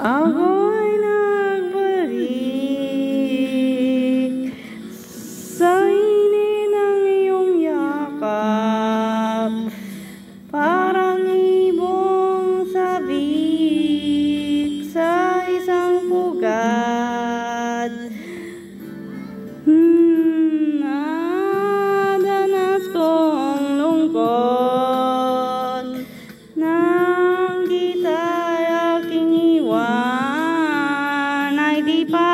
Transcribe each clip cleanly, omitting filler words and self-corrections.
Ako'y nagbalik sa init ng iyong yakap, parang ibong sabik sa isang pugad. Nadanas ko ang lungkot nang kita'y aking iwan, ay di pa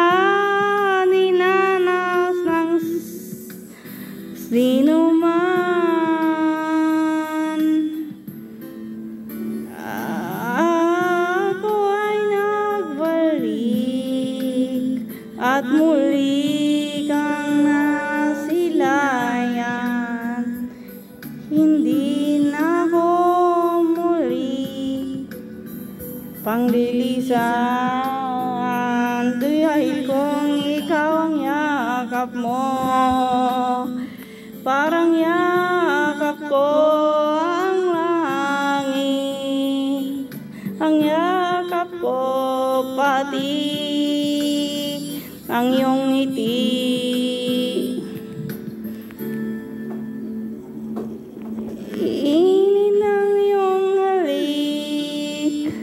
ninanas ng sino man. Ako ay nagbalik at muli kang nasilayan. Hindi na ako muli panglilisan, dahil kung ikaw ang yakap mo, parang yakap ko ang langit. Ang yakap ko pati ang iyong ngiti. Init ng iyong halik,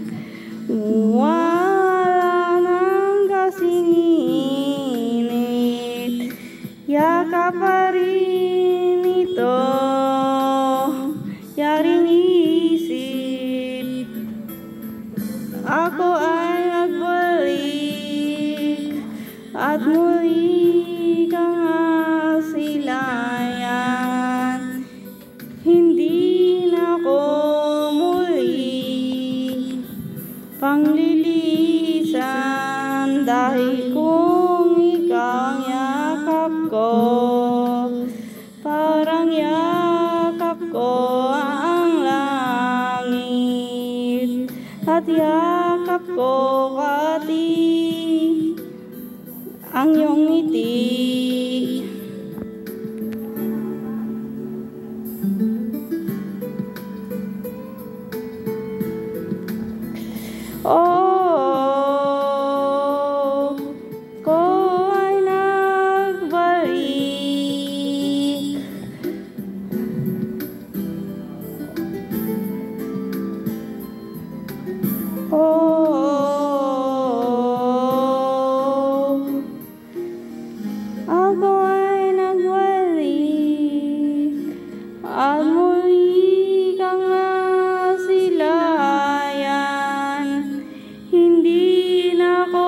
wala nang kasing init. Yakap pa rin ito, yaring isip. Ako ay nagbalik at muli kang nasilayan. Hindi na ako muli panglilisan, dahil kung ikaw ang yakap ko, parang yakap ko ang langit. At yakap ko pati ang iyong ngiti. Oh, ko ay nagbalik. Oh, ako ay nagbalik at muli kang nasilayan. Hindi na ako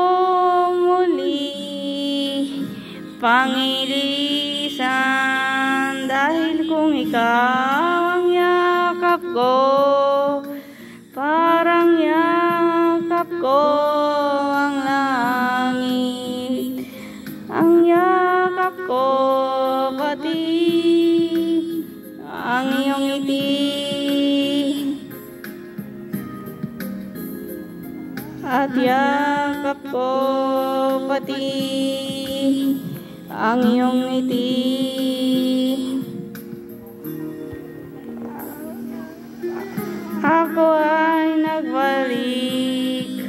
muli pangilisan, dahil kung ikaw ang yakap ko, parang yakap ko ang langit. Ang yakap ko pati ang iyong ngiti. At yakap ko pati ang iyong ngiti. Ako ay nagbalik.